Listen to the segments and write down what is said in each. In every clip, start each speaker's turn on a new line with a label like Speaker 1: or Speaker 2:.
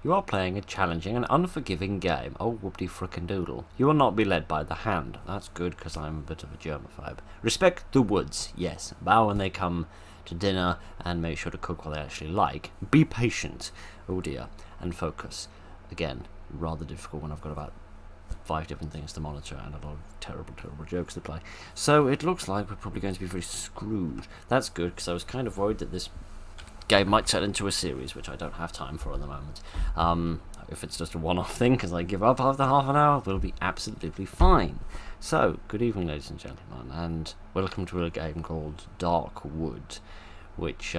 Speaker 1: You are playing a challenging and unforgiving game. Oh, whoopty frickin' doodle. You will not be led by the hand. That's good, because I'm a bit of a germaphobe. Respect the woods, yes. Bow when they come to dinner, and make sure to cook what they actually like. Be patient. Oh dear. And focus. Again, rather difficult when I've got about 5 different things to monitor and a lot of terrible jokes to play. So it looks like we're probably going to be very screwed. That's good, because I was kind of worried that this game might turn into a series, which I don't have time for at the moment. If it's just a one-off thing, because I give up after half an hour, we'll be absolutely fine. So, good evening, ladies and gentlemen, and welcome to a game called Darkwood, which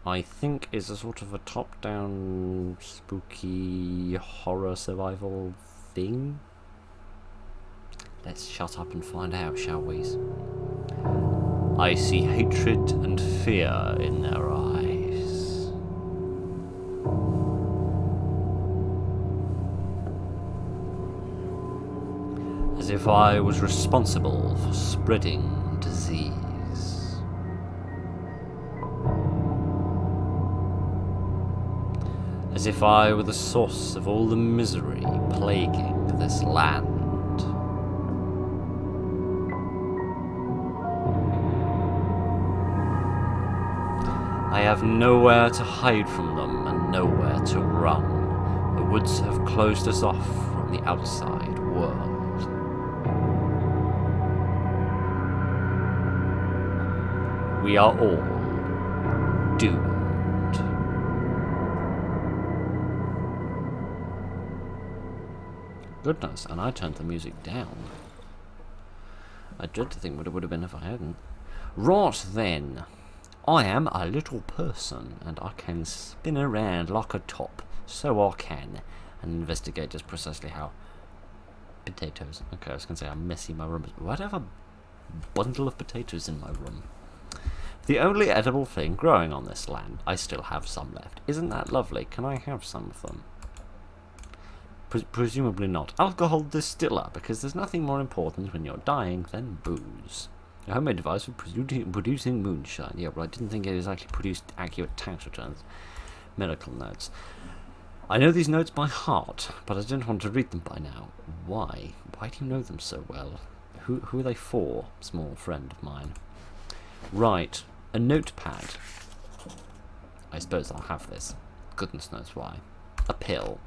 Speaker 1: I think is a sort of a top-down, spooky, horror survival thing. Let's shut up and find out, shall we? I see hatred and fear in their eyes. As if I was responsible for spreading disease. As if I were the source of all the misery plaguing this land. I have nowhere to hide from them and nowhere to run. The woods have closed us off from the outside world. We are all doomed. Goodness, and I turned the music down. I dread to think what it would have been if I hadn't. Right then. I am a little person, and I can spin around like a top, so I can, and investigate just precisely how potatoes. Okay, I was going to say how messy my room is. Why do I have a bundle of potatoes in my room? The only edible thing growing on this land. I still have some left. Isn't that lovely? Can I have some of them? Presumably not. Alcohol distiller, because there's nothing more important when you're dying than booze. A homemade device for producing moonshine. Yeah, but I didn't think it actually produced accurate tax returns. Medical notes. I know these notes by heart, but I don't want to read them by now. Why? Why do you know them so well? Who are they for, small friend of mine? Right, a notepad. I suppose I'll have this. Goodness knows why. A pill.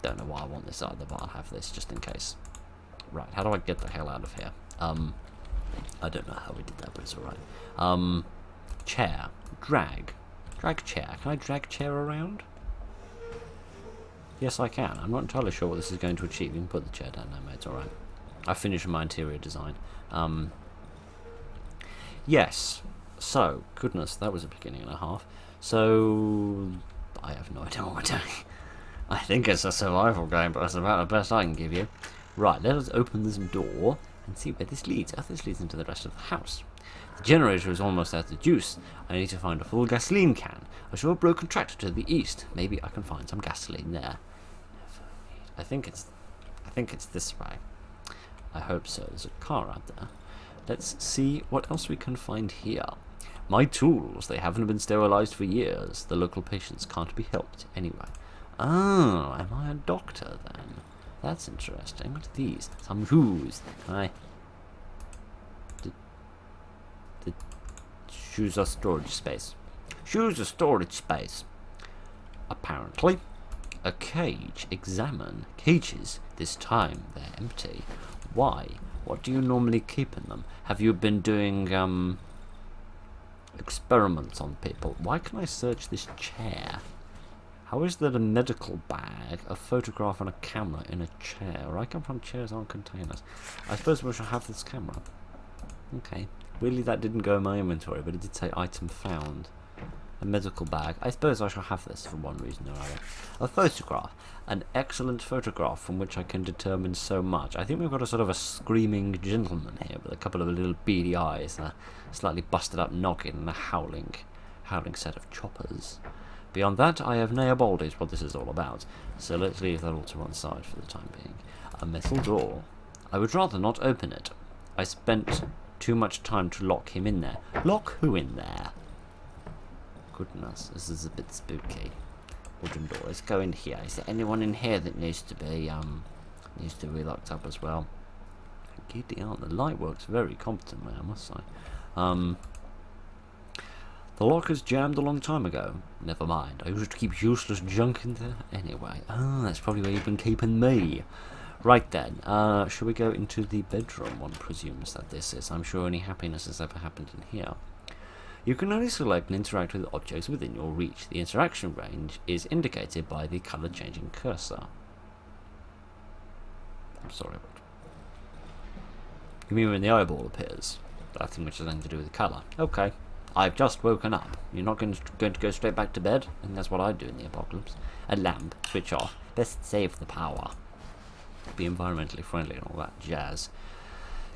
Speaker 1: Don't know why I want this either, but I'll have this just in case. Right, how do I get the hell out of here? I don't know how we did that, but it's alright. Chair. Drag. Drag chair. Can I drag chair around? Yes, I can. I'm not entirely sure what this is going to achieve. You can put the chair down now, mate. It's alright. I finished my interior design. Yes. So, goodness, that was a beginning and a half. So, I have no idea what we're doing. I think it's a survival game, but that's about the best I can give you. Right, let us open this door and see where this leads. Oh, this leads into the rest of the house. The generator is almost out of juice. I need to find a full gasoline can. I saw a broken tractor to the east. Maybe I can find some gasoline there. I think it's this way. I hope so. There's a car out there. Let's see what else we can find here. My tools. They haven't been sterilized for years. The local patients can't be helped anyway. Oh, am I a doctor then? That's interesting. What are these? Some shoes. Can I... The shoes are storage space. Shoes are storage space. Apparently. A cage. Examine. Cages. This time they're empty. Why? What do you normally keep in them? Have you been doing, experiments on people? Why can I search this chair? How is there a medical bag, a photograph and a camera in a chair? Where I come from, chairs aren't containers. I suppose we shall have this camera. Okay. Weirdly that didn't go in my inventory, but it did say item found. A medical bag. I suppose I shall have this for one reason or other. A photograph. An excellent photograph from which I can determine so much. I think we've got a sort of a screaming gentleman here with a couple of little beady eyes and a slightly busted up noggin and a howling set of choppers. Beyond that, I have no baldies what this is all about, so let's leave that all to one side for the time being. A metal door. I would rather not open it. I spent too much time to lock him in there. Lock who in there? Goodness, this is a bit spooky. wooden door. Let's go in here. Is there anyone in here that needs to be locked up as well? Giddy aunt, the light works very competently, I must say. The lock is jammed a long time ago. Never mind. I used to keep useless junk in there. Anyway, that's probably where you've been keeping me. Right then, shall we go into the bedroom? One presumes that this is. I'm sure any happiness has ever happened in here. You can only select and interact with objects within your reach. The interaction range is indicated by the colour changing cursor. I'm sorry, what? You mean when the eyeball appears? That thing which has nothing to do with the colour. Okay. I've just woken up. You're not going to go straight back to bed? I think that's what I'd do in the apocalypse. A lamp. Switch off. Best save the power. Be environmentally friendly and all that jazz.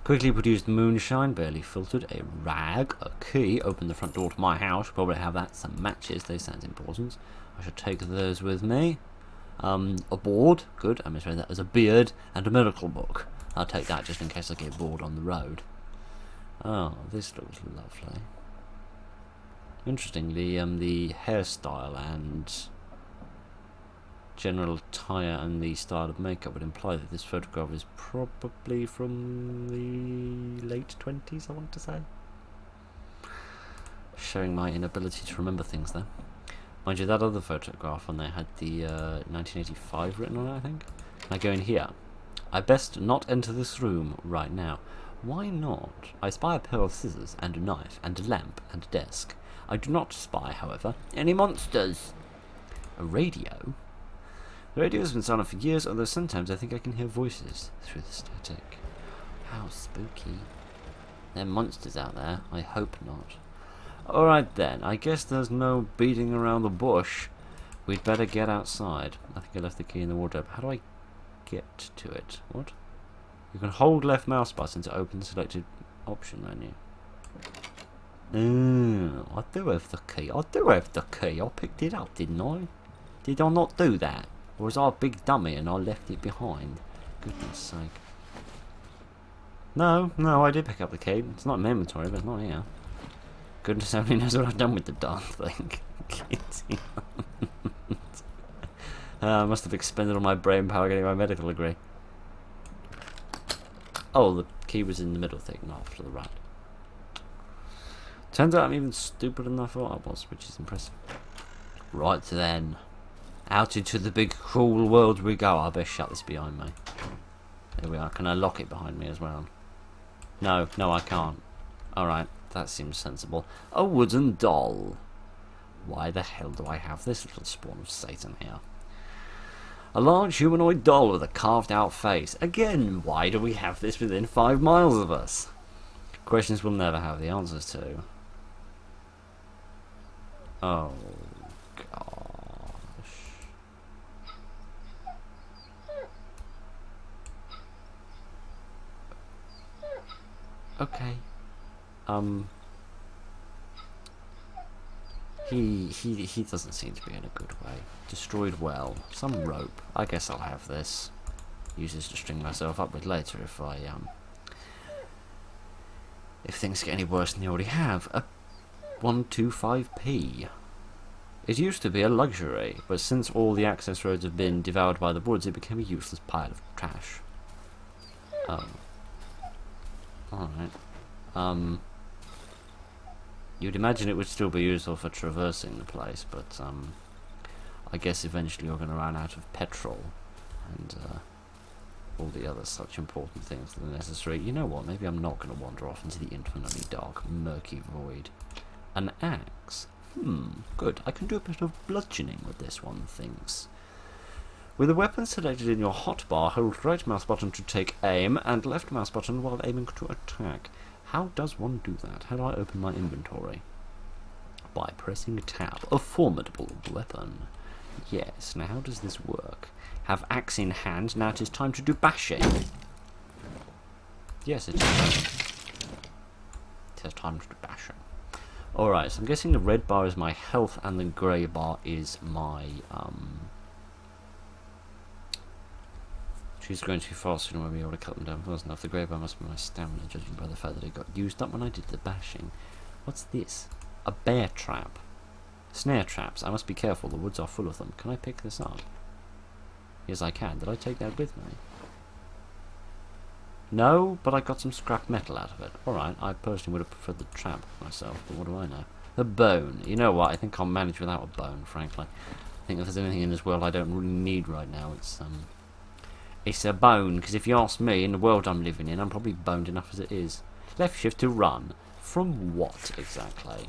Speaker 1: Quickly produced moonshine, barely filtered, a rag, a key, open the front door to my house, probably have that, some matches, they sound important. I should take those with me. A board, good, I misread that as a beard, and a medical book. I'll take that just in case I get bored on the road. Oh, this looks lovely. Interesting, the hairstyle and general attire and the style of makeup would imply that this photograph is probably from the late 20s, I want to say. Showing my inability to remember things there. Mind you, that other photograph on there had the 1985 written on it, I think. Can I go in here? I best not enter this room right now. Why not? I spy a pair of scissors and a knife and a lamp and a desk. I do not spy, however, any monsters. A radio? The radio has been silent for years, although sometimes I think I can hear voices through the static. How spooky. There are monsters out there. I hope not. Alright then, I guess there's no beating around the bush. We'd better get outside. I think I left the key in the wardrobe. How do I get to it? What? You can hold left mouse button to open the selected option menu. I do have the key. I picked it up, didn't I? Did I not do that? Or was I a big dummy and I left it behind? Goodness sake. No, I did pick up the key. It's not in my inventory, but it's not here. Goodness only knows what I've done with the darn thing. I must have expended all my brain power getting my medical degree. Oh, the key was in the middle thing, not off to the right. Turns out I'm even stupider than I thought I was, which is impressive. Right then. Out into the big cruel world we go. I best shut this behind me. There we are. Can I lock it behind me as well? No, I can't. Alright, that seems sensible. A wooden doll. Why the hell do I have this little spawn of Satan here? A large humanoid doll with a carved out face. Again, why do we have this within 5 miles of us? Questions we'll never have the answers to. Oh, gosh. Okay. He doesn't seem to be in a good way. Destroyed well. Some rope. I guess I'll have this. Use this to string myself up with later if things get any worse than they already have. A 125p. It used to be a luxury, but since all the access roads have been devoured by the woods, it became a useless pile of trash. Alright. You'd imagine it would still be useful for traversing the place, but I guess eventually you're going to run out of petrol and all the other such important things that are necessary. You know what, maybe I'm not going to wander off into the infinitely dark, murky void. An axe? Good. I can do a bit of bludgeoning with this, one thinks. With the weapon selected in your hotbar, hold right mouse button to take aim and left mouse button while aiming to attack. How does one do that? How do I open my inventory? By pressing tab. A formidable weapon. Yes, now how does this work? Have axe in hand, now it is time to do bashing. Yes, it is. It has time to do bashing. Alright, so I'm guessing the red bar is my health and the grey bar is my she's going too fast and I won't be able to cut them down fast enough. The grey bar must be my stamina, judging by the fact that it got used up when I did the bashing. What's this? A bear trap. Snare traps. I must be careful. The woods are full of them. Can I pick this up? Yes, I can. Did I take that with me? No, but I got some scrap metal out of it. Alright, I personally would have preferred the trap myself, but what do I know? The bone. You know what? I think I'll manage without a bone, frankly. I think if there's anything in this world I don't really need right now, it's a bone, because if you ask me, in the world I'm living in, I'm probably boned enough as it is. Left shift to run. From what, exactly?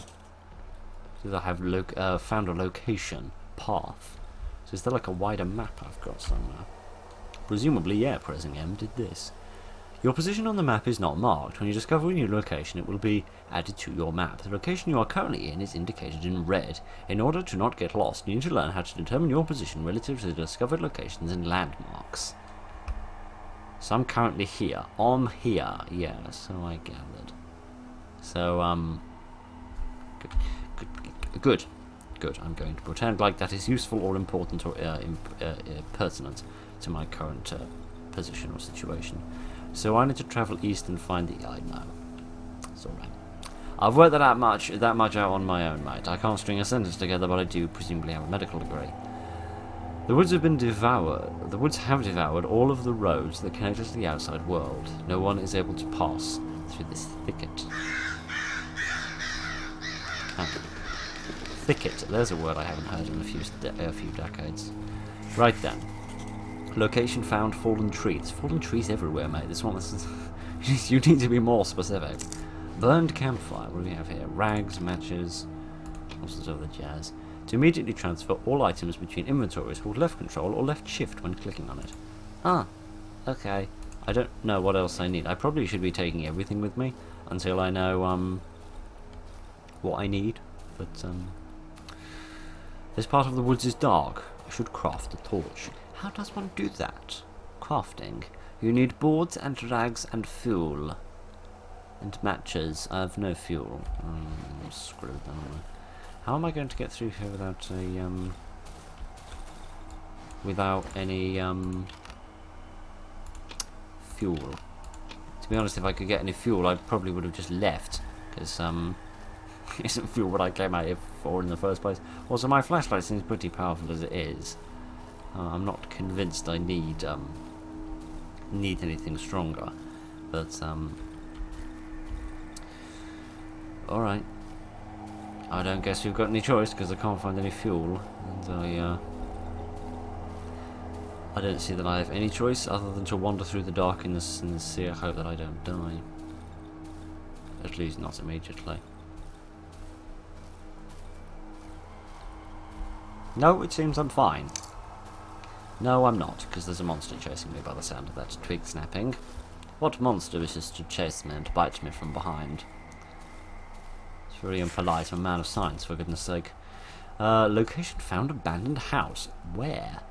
Speaker 1: Because I have found a location. Path. So is there like a wider map I've got somewhere? Presumably, yeah, pressing M did this. Your position on the map is not marked. When you discover a new location, it will be added to your map. The location you are currently in is indicated in red. In order to not get lost, you need to learn how to determine your position relative to the discovered locations and landmarks. So I'm currently here. I'm here. Yeah, so I gathered. So, Good. I'm going to pretend like that is useful or important or pertinent to my current position or situation. So I need to travel east and find the... I know. It's alright. I've worked that much out on my own, mate. I can't string a sentence together, but I do presumably have a medical degree. The woods have been devoured. The woods have devoured all of the roads that connect us to the outside world. No one is able to pass through this thicket. Thicket. There's a word I haven't heard in a few decades. Right then. Location found fallen trees. Fallen trees everywhere, mate. This one is... you need to be more specific. Burned campfire. What do we have here? Rags, matches, all sorts of other jazz. To immediately transfer all items between inventories, hold left control or left shift when clicking on it. Ah, okay. I don't know what else I need. I probably should be taking everything with me until I know what I need. But this part of the woods is dark. I should craft a torch. How does one do that? Crafting. You need boards and rags and fuel. And matches. I have no fuel. I'm screwed then. How am I going to get through here without a without any fuel? To be honest, if I could get any fuel, I probably would have just left, because isn't fuel what I came out here for in the first place. Also, my flashlight seems pretty powerful as it is. I'm not convinced I need anything stronger, but all right. I don't guess we've got any choice because I can't find any fuel, and I don't see that I have any choice other than to wander through the darkness and see. I hope that I don't die. At least not immediately. No, it seems I'm fine. No, I'm not, because there's a monster chasing me by the sound of that twig snapping. What monster wishes to chase me and bite me from behind? It's very impolite. I'm a man of science, for goodness sake. Location found abandoned house. Where?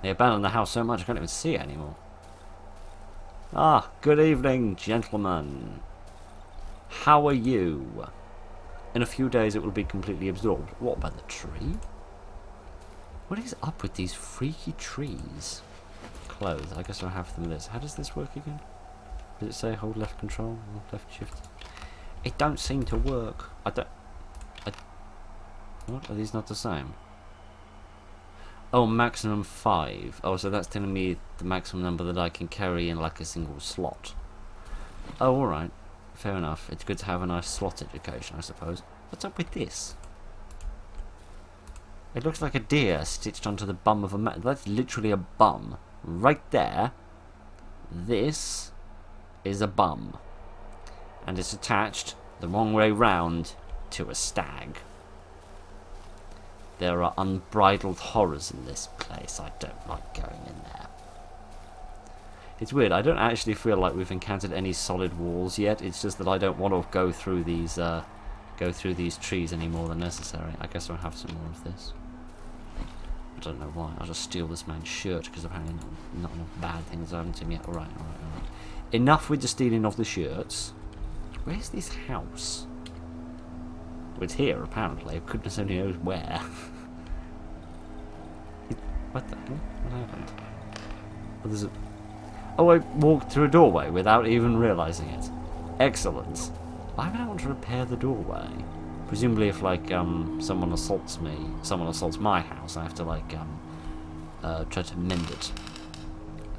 Speaker 1: They abandoned the house so much I can't even see it anymore. Ah, good evening, gentlemen. How are you? In a few days it will be completely absorbed. What, by the tree? What is up with these freaky trees? Clothes. I guess I'll have them this. How does this work again? Does it say hold left control or left shift? It don't seem to work. What? Are these not the same? Oh, maximum 5. Oh, so that's telling me the maximum number that I can carry in like a single slot. Oh, alright. Fair enough. It's good to have a nice slot education, I suppose. What's up with this? It looks like a deer stitched onto the bum of a man. That's literally a bum. Right there. This is a bum. And it's attached the wrong way round to a stag. There are unbridled horrors in this place. I don't like going in there. It's weird. I don't actually feel like we've encountered any solid walls yet. It's just that I don't want to go through these trees any more than necessary. I guess I'll have some more of this. I don't know why. I'll just steal this man's shirt because apparently not enough bad things happen to me. Alright. Enough with the stealing of the shirts. Where's this house? Well, it's here apparently. Goodness only knows where. What the hell? What happened? Oh, there's a... Oh, I walked through a doorway without even realising it. Excellent. Why would I want to repair the doorway? Presumably if, like, someone assaults my house, I have to, like, try to mend it,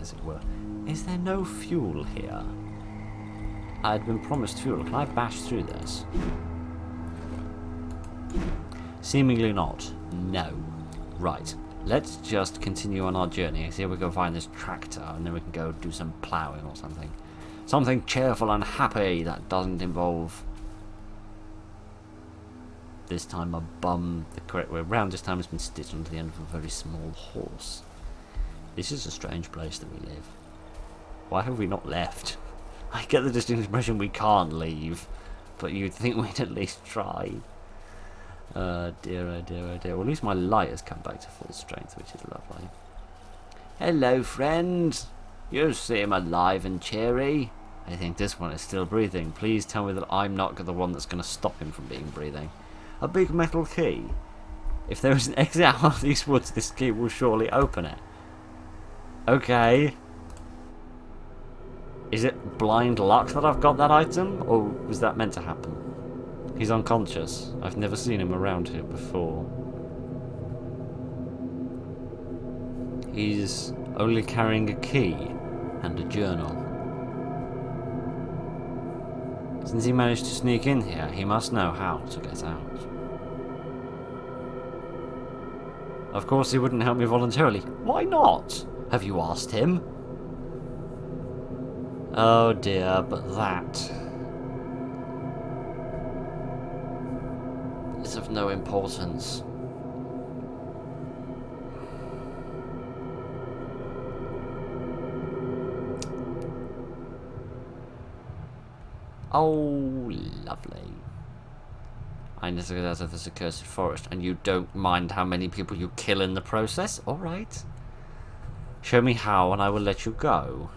Speaker 1: as it were. Is there no fuel here? I'd been promised fuel. Can I bash through this? Seemingly not. No. Right. Let's just continue on our journey. See if we can find this tractor, and then we can go do some ploughing or something. Something cheerful and happy that doesn't involve... This time a bum the correct way round. This time it's been stitched onto the end of a very small horse. This is a strange place that we live. Why have we not left? I get the distinct impression we can't leave, but you'd think we'd at least try. Dear, oh dear, oh dear. Well, at least my light has come back to full strength, which is lovely. Hello, friend. You seem alive and cheery. I think this one is still breathing. Please tell me that I'm not the one that's going to stop him from being breathing. A big metal key. If there is an exit out of these woods, this key will surely open it. Okay. Is it blind luck that I've got that item, or was that meant to happen? He's unconscious. I've never seen him around here before. He's only carrying a key and a journal. Since he managed to sneak in here, he must know how to get out. Of course he wouldn't help me voluntarily. Why not? Have you asked him? Oh dear, but that is of no importance. Oh, lovely. I need to get out of this accursed forest, and you don't mind how many people you kill in the process? Alright. Show me how, and I will let you go.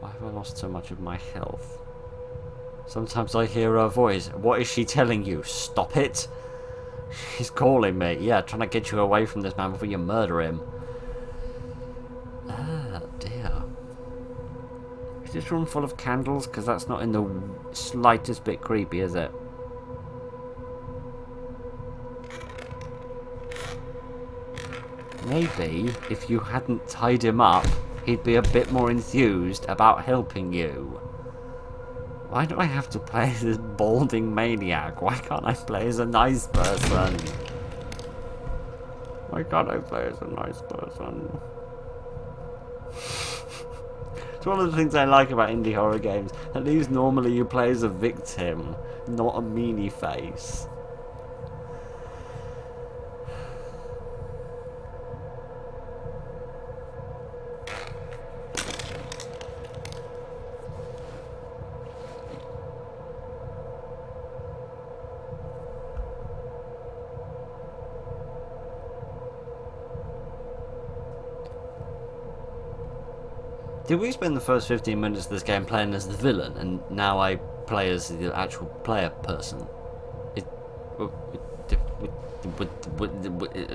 Speaker 1: Why have I lost so much of my health? Sometimes I hear her voice. What is she telling you? Stop it? She's calling me. Yeah, trying to get you away from this man before you murder him. Ah, dear. Is this room full of candles? Because that's not in the slightest bit creepy, is it? Maybe if you hadn't tied him up, he'd be a bit more enthused about helping you. Why do I have to play as this balding maniac? Why can't I play as a nice person? Why can't I play as a nice person? It's one of the things I like about indie horror games. At least normally you play as a victim, not a meanie face. Did we spend the first 15 minutes of this game playing as the villain, and now I play as the actual player person?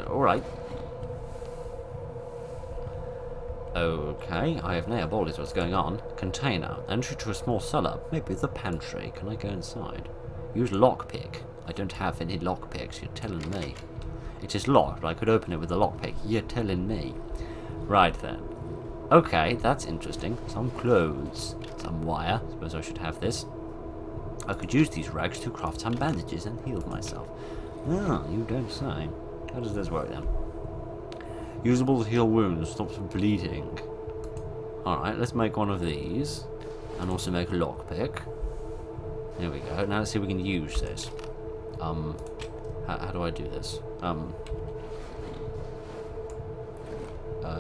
Speaker 1: Alright. Okay, I have no balls what's going on. Container. Entry to a small cellar. Maybe the pantry. Can I go inside? Use lockpick. I don't have any lockpicks, you're telling me. It is locked, but I could open it with a lockpick. You're telling me. Right then. Okay, that's interesting. Some clothes, some wire. Suppose I should have this. I could use these rags to craft some bandages and heal myself. Ah, you don't say. How does this work then? Usable to heal wounds, stops bleeding. Alright, let's make one of these. And also make a lockpick. There we go. Now let's see if we can use this. How do I do this?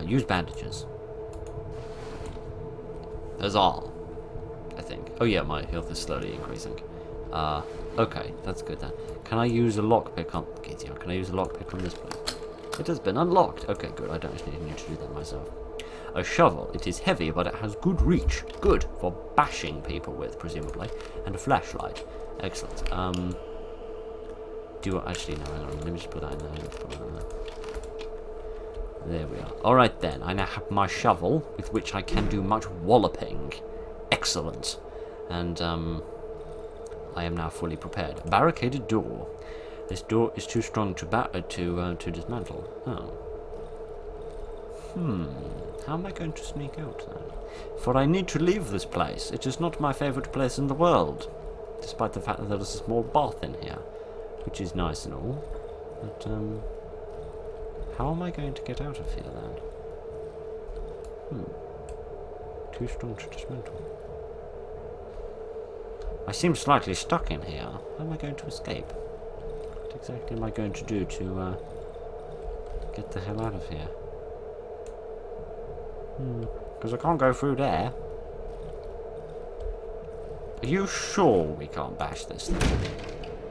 Speaker 1: Use bandages. That's all, I think. Oh yeah, my health is slowly increasing. Okay, that's good then. Can I use a lockpick on... Can I use a lockpick on this place? It has been unlocked. Okay, good. I don't actually need to do that myself. A shovel. It is heavy, but it has good reach. Good for bashing people with, presumably. And a flashlight. Excellent. Do I actually no? Hang on. Let me just put that in there. There we are. Alright then, I now have my shovel, with which I can do much walloping. Excellent. And, I am now fully prepared. A barricaded door. This door is too strong to dismantle. Oh. How am I going to sneak out then? For I need to leave this place. It is not my favourite place in the world. Despite the fact that there is a small bath in here. Which is nice and all. But, how am I going to get out of here then? Too strong to dismantle. I seem slightly stuck in here. How am I going to escape? What exactly am I going to do to get the hell out of here? Because I can't go through there. Are you sure we can't bash this thing?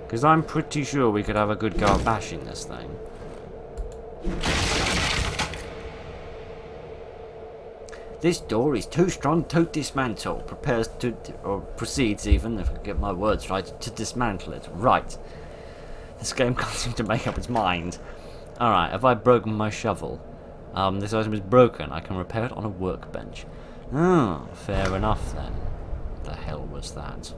Speaker 1: Because I'm pretty sure we could have a good go at bashing this thing. This door is too strong to dismantle. Prepares to, or proceeds even, if I get my words right, to dismantle it. Right. This game can't seem to make up its mind. Alright, have I broken my shovel? This item is broken. I can repair it on a workbench. Oh, fair enough then. The hell was that?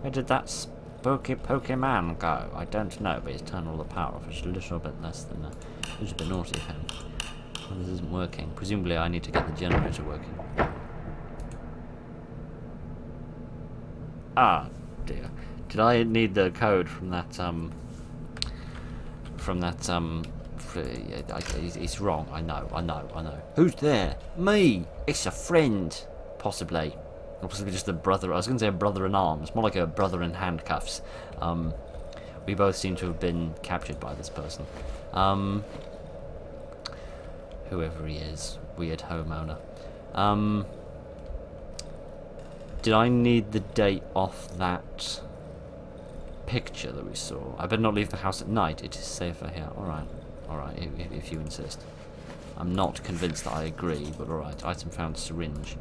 Speaker 1: Where did that spooky Pokemon go? I don't know, but he's turned all the power off. It's a little bit less than a little bit naughty of him. Well, this isn't working. Presumably I need to get the generator working. Ah, dear. Did I need the code from that, it's wrong. I know. Who's there? Me! It's a friend! Possibly. Or possibly just a brother. I was going to say a brother in arms. More like a brother in handcuffs. We both seem to have been captured by this person. Whoever he is. Weird homeowner. Did I need the date off that picture that we saw? I better not leave the house at night. It is safer here. Alright, if you insist. I'm not convinced that I agree, but alright. Item found, syringe.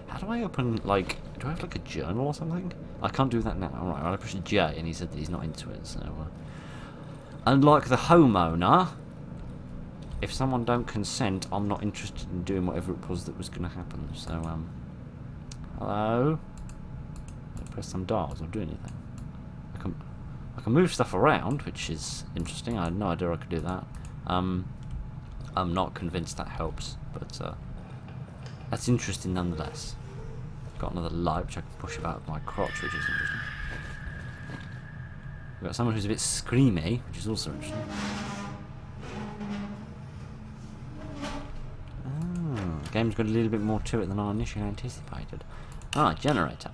Speaker 1: How do I open, like, do I have like a journal or something? I can't do that now. Alright, I push J and he said that he's not into it, so... Unlike the homeowner, if someone don't consent, I'm not interested in doing whatever it was that was going to happen. So, hello? I press some dials or do anything. I can move stuff around, which is interesting. I had no idea I could do that. I'm not convinced that helps, but that's interesting nonetheless. Got another light which I can push about with my crotch, which is interesting. We've got someone who's a bit screamy, which is also interesting. Oh, the game's got a little bit more to it than I initially anticipated. Ah, generator.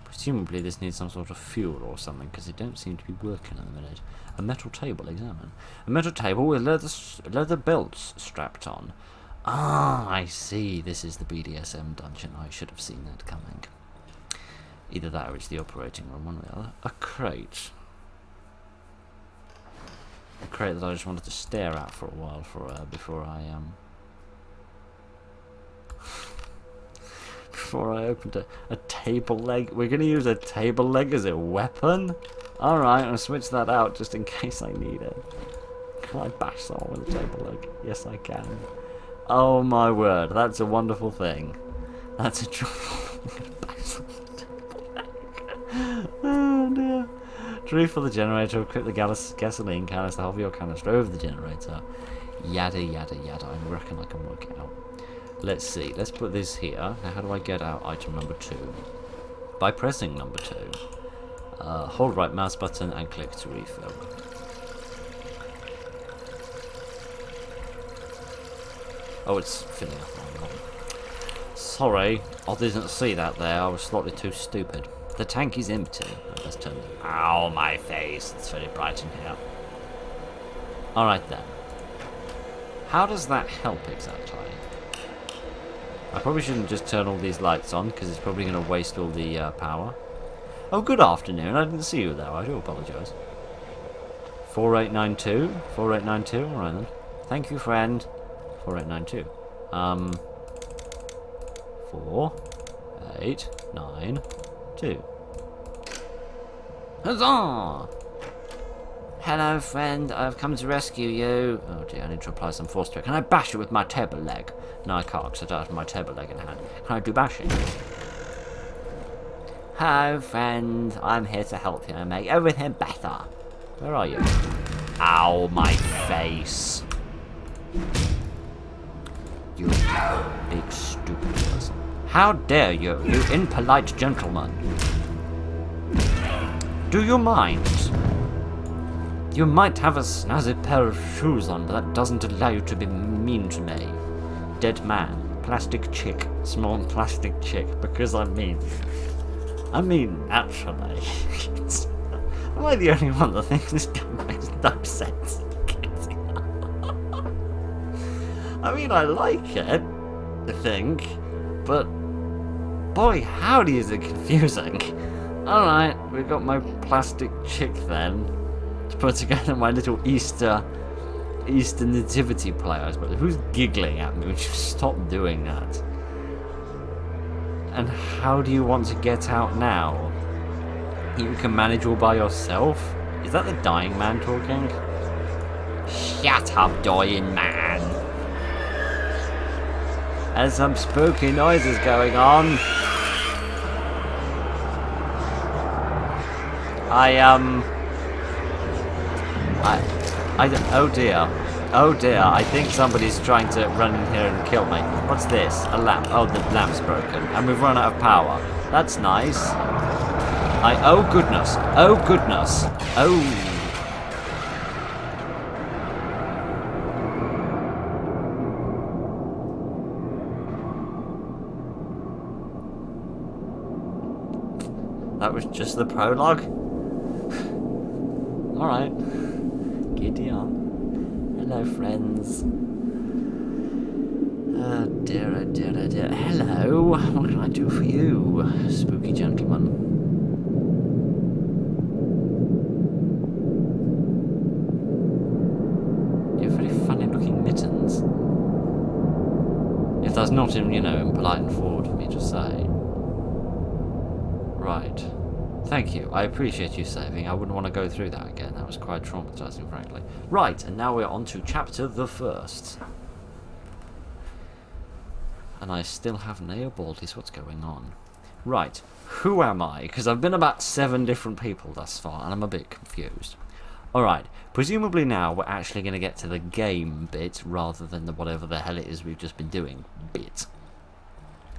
Speaker 1: Presumably this needs some sort of fuel or something, because it don't seem to be working at the minute. A metal table, examine. A metal table with leather belts strapped on. Ah, I see. This is the BDSM dungeon. I should have seen that coming. Either that or it's the operating room, one or the other. A crate. A crate that I just wanted to stare at for a while before I opened a table leg. We're going to use a table leg as a weapon? Alright, I'll switch that out just in case I need it. Can I bash someone with a table leg? Yes, I can. Oh my word, that's a wonderful thing. That's a joy. I'm going to bash someone with a table leg. Oh dear. To refill the generator, equip the gasoline canister, hover your canister over the generator. Yada yada yada. I reckon I can work it out. Let's see, let's put this here. Now how do I get out item number 2? By pressing number 2. Hold right mouse button and click to refill. Oh, it's filling up. Sorry, I didn't see that there. I was slightly too stupid. The tank is empty. Oh, let's turn it. Ow, my face. It's very bright in here. Alright then. How does that help exactly? I probably shouldn't just turn all these lights on, because it's probably going to waste all the power. Oh, good afternoon. I didn't see you there. I do apologise. 4892? 4892? Alright then. Thank you, friend. 4892. 4892. Huzzah! Hello, friend. I've come to rescue you. Oh dear, I need to apply some force to it. Can I bash it with my table leg? No, I can't, because I don't have my table leg in hand. Can I do bashing? Hello, friend. I'm here to help you and make everything better. Where are you? Ow, my face. You big stupid person. How dare you, you impolite gentleman. Do you mind? You might have a snazzy pair of shoes on, but that doesn't allow you to be mean to me. Dead man, plastic chick, small plastic chick, because I mean, naturally. Am I the only one that thinks this game makes no sense? I mean, I like it, I think, but boy, howdy is it confusing. Alright, we've got my plastic chick then, to put together my little Easter nativity players. But who's giggling at me? Would you stop doing that? And how do you want to get out now? You can manage all by yourself? Is that the dying man talking? Shut up, dying man! There's some spooky noises going on. Oh dear, I think somebody's trying to run in here and kill me. What's this? A lamp. Oh, the lamp's broken. And we've run out of power. That's nice. Oh goodness. Oh goodness. Oh. That was just the prologue? Alright. Giddy on. Hello, friends. Oh dear, oh dear, oh dear. Hello. What can I do for you, spooky gentleman? You have very funny looking mittens. If that's not, impolite and forward for me to say. Right. Thank you. I appreciate you saving. I wouldn't want to go through that again. That was quite traumatizing, frankly. Right, and now we're on to chapter the first. And I still haven't nailed is what's going on. Right. Who am I? Because I've been about 7 different people thus far, and I'm a bit confused. Alright. Presumably now we're actually going to get to the game bit, rather than the whatever the hell it is we've just been doing bit.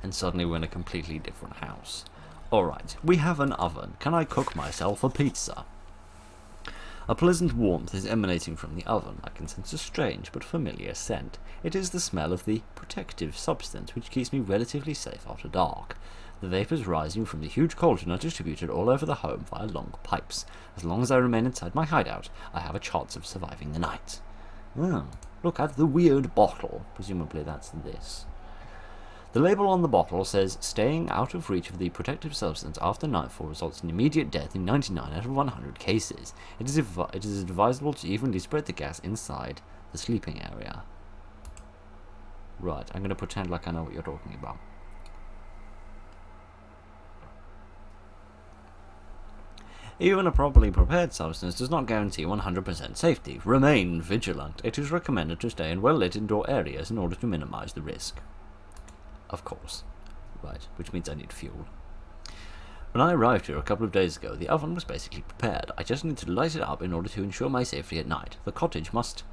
Speaker 1: And suddenly we're in a completely different house. Alright, we have an oven. Can I cook myself a pizza? A pleasant warmth is emanating from the oven. I can sense a strange but familiar scent. It is the smell of the protective substance which keeps me relatively safe after dark. The vapours rising from the huge cauldron are distributed all over the home via long pipes. As long as I remain inside my hideout, I have a chance of surviving the night. Oh, look at the weird bottle. Presumably that's this. The label on the bottle says, staying out of reach of the protective substance after nightfall results in immediate death in 99 out of 100 cases. It is advisable to evenly spread the gas inside the sleeping area. Right, I'm going to pretend like I know what you're talking about. Even a properly prepared substance does not guarantee 100% safety. Remain vigilant. It is recommended to stay in well-lit indoor areas in order to minimize the risk. Of course. Right, which means I need fuel. When I arrived here a couple of days ago, the oven was basically prepared. I just need to light it up in order to ensure my safety at night. The cottage must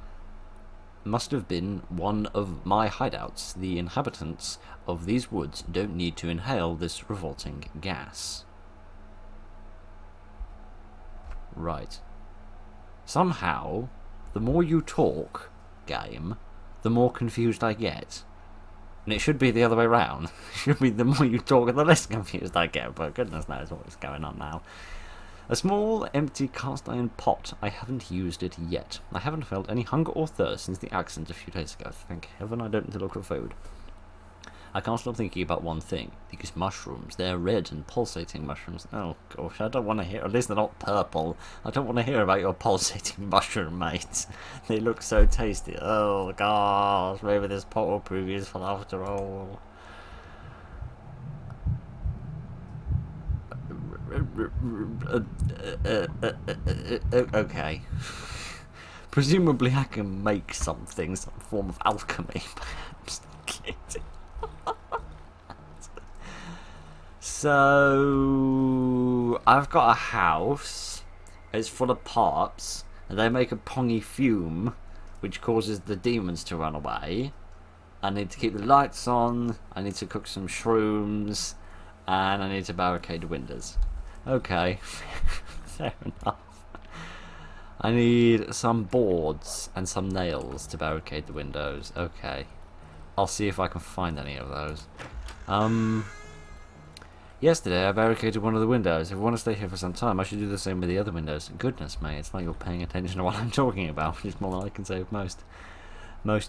Speaker 1: have been one of my hideouts. The inhabitants of these woods don't need to inhale this revolting gas. Right. Somehow, the more you talk, game, the more confused I get. And it should be the other way around. It should be the more you talk, the less confused I get, but goodness knows what is going on now. A small, empty cast iron pot. I haven't used it yet. I haven't felt any hunger or thirst since the accident a few days ago. Thank heaven I don't need to look for food. I can't stop thinking about one thing. These mushrooms. They're red and pulsating mushrooms. Oh gosh, I don't want to hear, at least they're not purple. I don't want to hear about your pulsating mushroom, mate. They look so tasty. Oh gosh, maybe this pot will prove useful after all. Okay. Presumably I can make something, some form of alchemy, perhaps. So I've got a house. It's full of parts, and they make a pongy fume, which causes the demons to run away. I need to keep the lights on. I need to cook some shrooms, and I need to barricade the windows. Okay, fair enough. I need some boards and some nails to barricade the windows. Okay, I'll see if I can find any of those. Yesterday I barricaded one of the windows. If I want to stay here for some time, I should do the same with the other windows. Goodness me, it's like you're paying attention to what I'm talking about, which is more than I can say of most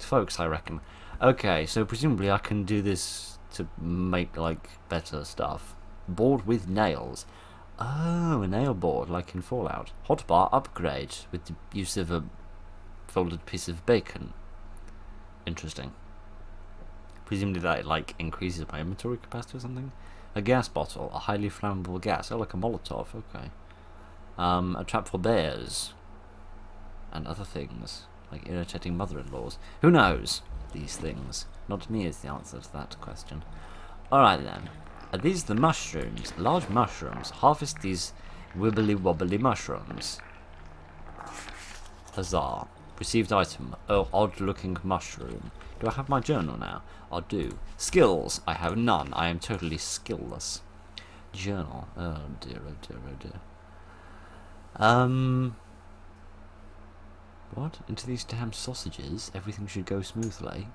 Speaker 1: folks, I reckon. Okay, so presumably I can do this to make, like, better stuff. Board with nails. Oh, a nail board, like in Fallout. Hotbar upgrade with the use of a folded piece of bacon. Interesting. Presumably that, like, increases my inventory capacity or something. A gas bottle, a highly flammable gas. Oh, like a Molotov, okay. A trap for bears. And other things, like irritating mother-in-laws. Who knows these things? Not me is the answer to that question. Alright then. Are these the mushrooms? Large mushrooms. Harvest these wibbly-wobbly mushrooms. Huzzah. Received item. Oh, odd-looking mushroom. Do I have my journal now? I do. Skills. I have none. I am totally skillless. Journal. Oh dear, oh dear, oh dear. What? Into these damn sausages? Everything should go smoothly.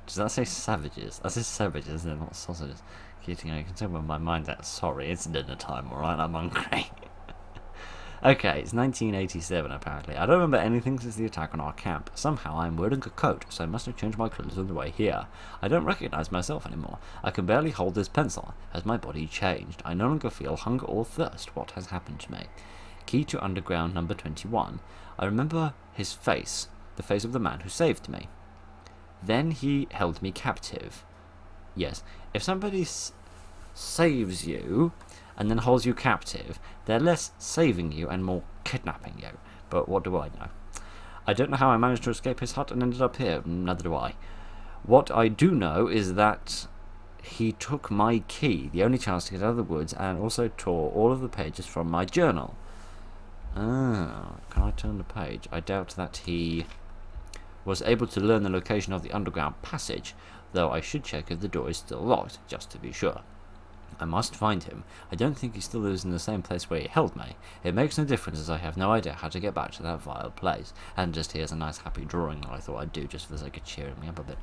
Speaker 1: Does that say savages? That says savages, they're not sausages. Kidding, you can tell where my mind's at. Sorry, it's dinner time, alright? I'm hungry. Okay, it's 1987 apparently. I don't remember anything since the attack on our camp. Somehow I am wearing a coat, so I must have changed my clothes on the way here. I don't recognize myself anymore. I can barely hold this pencil. Has my body changed? I no longer feel hunger or thirst. What has happened to me? Key to underground number 21. I remember his face, the face of the man who saved me. Then he held me captive. Yes, if somebody saves you and then holds you captive, they're less saving you and more kidnapping you. But what do I know? I don't know how I managed to escape his hut and ended up here. Neither do I. What I do know is that he took my key, the only chance to get out of the woods, and also tore all of the pages from my journal. Ah, can I turn the page? I doubt that he was able to learn the location of the underground passage, though I should check if the door is still locked, just to be sure. I must find him. I don't think he still lives in the same place where he held me. It makes no difference as I have no idea how to get back to that vile place. And just here's a nice happy drawing that I thought I'd do just for the sake of cheering me up a bit.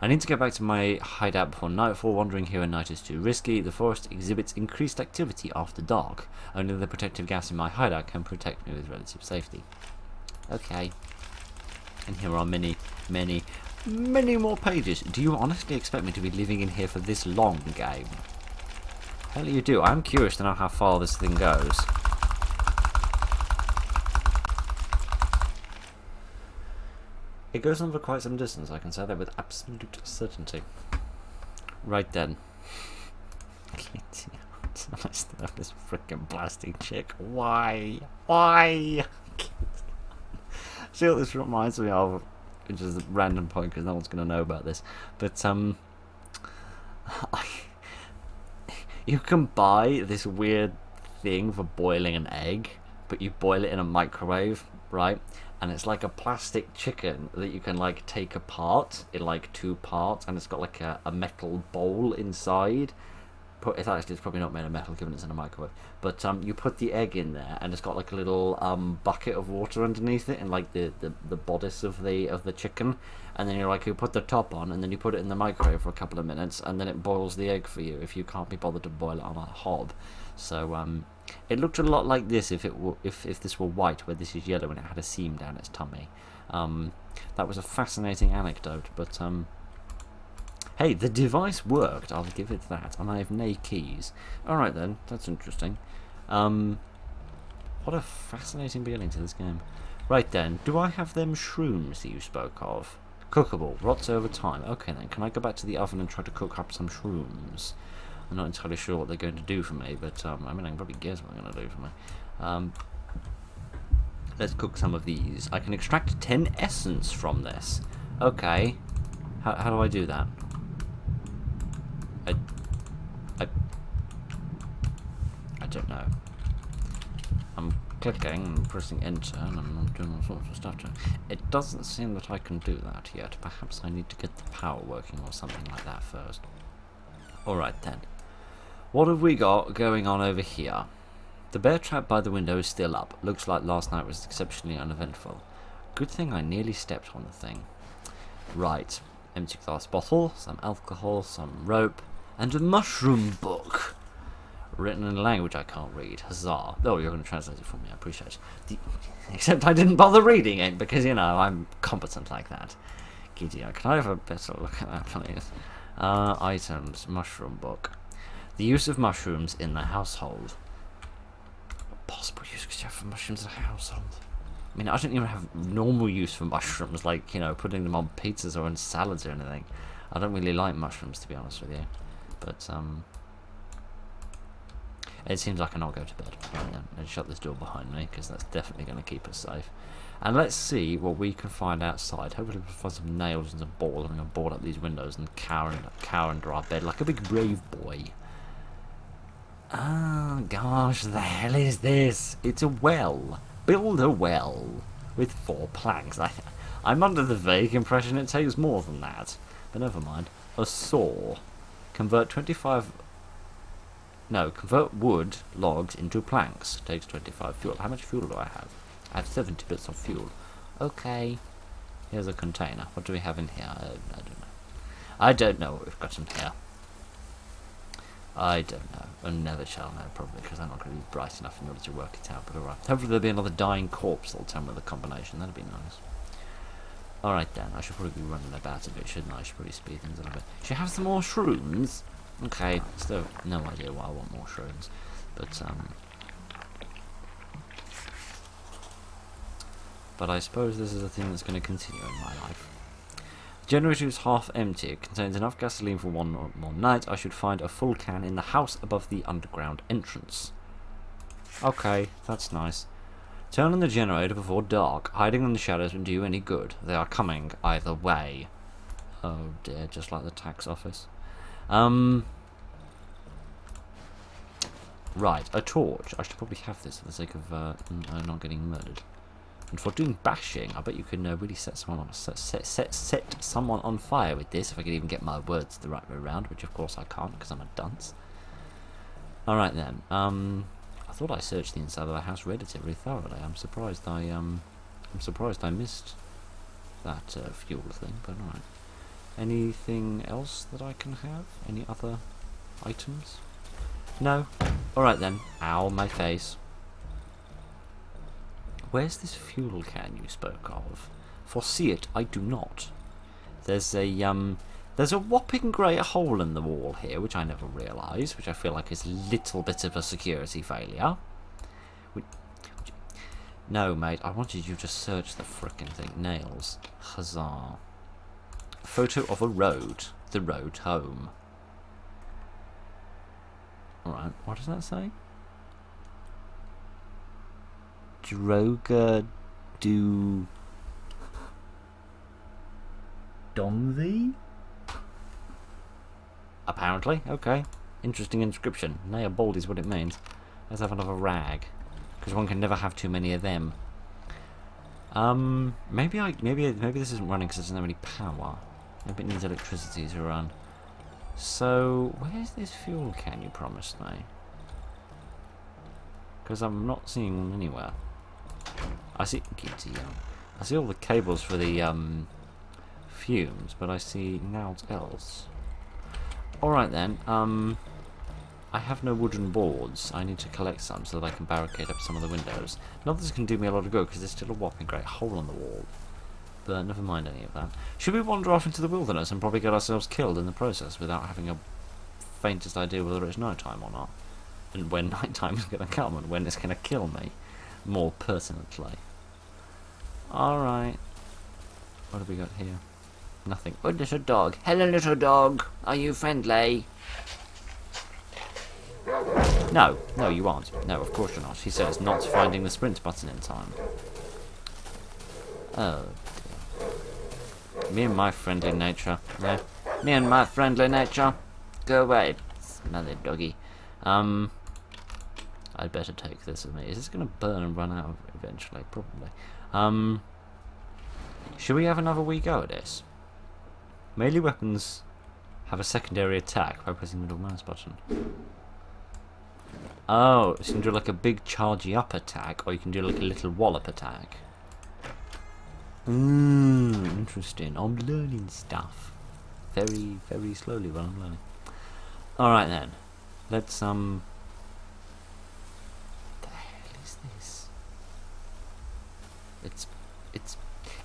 Speaker 1: I need to get back to my hideout before nightfall. Wandering here at night is too risky. The forest exhibits increased activity after dark. Only the protective gas in my hideout can protect me with relative safety. Okay. And here are many, many, many more pages. Do you honestly expect me to be living in here for this long, game? Hell you do. I'm curious to know how far this thing goes. It goes on for quite some distance, I can say that with absolute certainty. Right then. I still have this freaking blasting chick. Why? Why? See what this reminds me of, which is a random point because no one's going to know about this. But, you can buy this weird thing for boiling an egg, but you boil it in a microwave, right? And it's like a plastic chicken that you can like take apart in like 2 parts, and it's got like a metal bowl inside. It's probably not made of metal given it's in a microwave, but you put the egg in there, and it's got like a little bucket of water underneath it, and like the bodice of the chicken, and then you put the top on, and then you put it in the microwave for a couple of minutes, and then it boils the egg for you if you can't be bothered to boil it on a hob. So it looked a lot like this if this were white, where this is yellow and it had a seam down its tummy. That was a fascinating anecdote, but hey, the device worked, I'll give it that, and I have no keys. Alright then, that's interesting. What a fascinating beginning to this game. Right then, do I have them shrooms that you spoke of? Cookable, rots over time. Okay then, can I go back to the oven and try to cook up some shrooms? I'm not entirely sure what they're going to do for me, but I mean, I can probably guess what they're going to do for me. Let's cook some of these. I can extract 10 essence from this. Okay. How do I do that? I don't know. I'm clicking and pressing enter, and I'm doing all sorts of stuff. It doesn't seem that I can do that yet. Perhaps I need to get the power working or something like that first. Alright then. What have we got going on over here? The bear trap by the window is still up. Looks like last night was exceptionally uneventful. Good thing I nearly stepped on the thing. Right. Empty glass bottle, some alcohol, some rope, and a mushroom book. Written in a language I can't read. Huzzah. Oh, you're going to translate it for me. I appreciate it. Except I didn't bother reading it, because, you know, I'm competent like that. Giddy. Can I have a better look at that, please? Items. Mushroom book. The use of mushrooms in the household. Possible use for mushrooms in the household. I mean, I don't even have normal use for mushrooms, like, you know, putting them on pizzas or in salads or anything. I don't really like mushrooms, to be honest with you. But, it seems I cannot go to bed. Right then, let's shut this door behind me, because that's definitely going to keep us safe. And let's see what we can find outside. Hopefully we'll find some nails and some boards. I'm going to board up these windows and cower under our bed like a big brave boy. Ah, gosh, the hell is this? It's a well. Build a well with 4 planks. I'm under the vague impression it takes more than that. But never mind. A saw. Convert wood logs into planks. Takes 25 fuel. How much fuel do I have? I have 70 bits of fuel. Okay. Here's a container. What do we have in here? I don't know. I don't know what we've got in here. I don't know. I never shall know, probably, because I'm not going to be bright enough in order to work it out, but alright. Hopefully there'll be another dying corpse that'll tell me the combination. That'd be nice. Alright then, I should probably be running about a bit, shouldn't I? I should probably speed things a little bit. Should I have some more shrooms? Okay, still no idea why I want more shrooms. But I suppose this is a thing that's going to continue in my life. Generator is half empty. It contains enough gasoline for one more night. I should find a full can in the house above the underground entrance. Okay, that's nice. Turn on the generator before dark. Hiding in the shadows won't do you any good. They are coming either way. Oh dear, just like the tax office. Right, a torch. I should probably have this for the sake of not getting murdered. And for doing bashing, I bet you can really set someone on fire with this, if I could even get my words the right way around, which of course I can't because I'm a dunce. Alright then, I thought I searched the inside of the house relatively thoroughly. I'm surprised I missed that fuel thing, but alright. Anything else that I can have? Any other items? No? Alright then. Ow, my face. Where's this fuel can you spoke of? Foresee it, I do not. There's a whopping great hole in the wall here, which I never realised, which I feel like is a little bit of a security failure. No, mate, I wanted you to search the frickin' thing. Nails. Huzzah. Photo of a road. The road home. Alright, what does that say? Droga do Dongzi? Apparently, okay. Interesting inscription. Nail bold is what it means. Let's have another rag, because one can never have too many of them. Maybe this isn't running because it doesn't have any power. Maybe it needs electricity to run. So where's this fuel can you promised me? Because I'm not seeing one anywhere. I see all the cables for the fumes, but I see naught else. Alright then, I have no wooden boards. I need to collect some so that I can barricade up some of the windows. Not that this can do me a lot of good because there's still a whopping great hole in the wall. But never mind any of that. Should we wander off into the wilderness and probably get ourselves killed in the process without having a faintest idea whether it's night time or not? And when night time is going to come and when it's going to kill me, more pertinently. Alright. What have we got here? Nothing. Oh, little dog. Hello, little dog. Are you friendly? No, no, you aren't. No, of course you're not. He says not finding the sprint button in time. Oh, dear. Me and my friendly nature. Yeah. Me and my friendly nature. Go away, smelly doggy. I'd better take this with me. Is this going to burn and run out eventually? Probably. Should we have another wee go at this? Melee weapons have a secondary attack by pressing the middle mouse button. Oh, so you can do like a big chargey up attack, or you can do like a little wallop attack. Interesting. I'm learning stuff. Very, very slowly while I'm learning. Alright then. Let's, What the hell is this?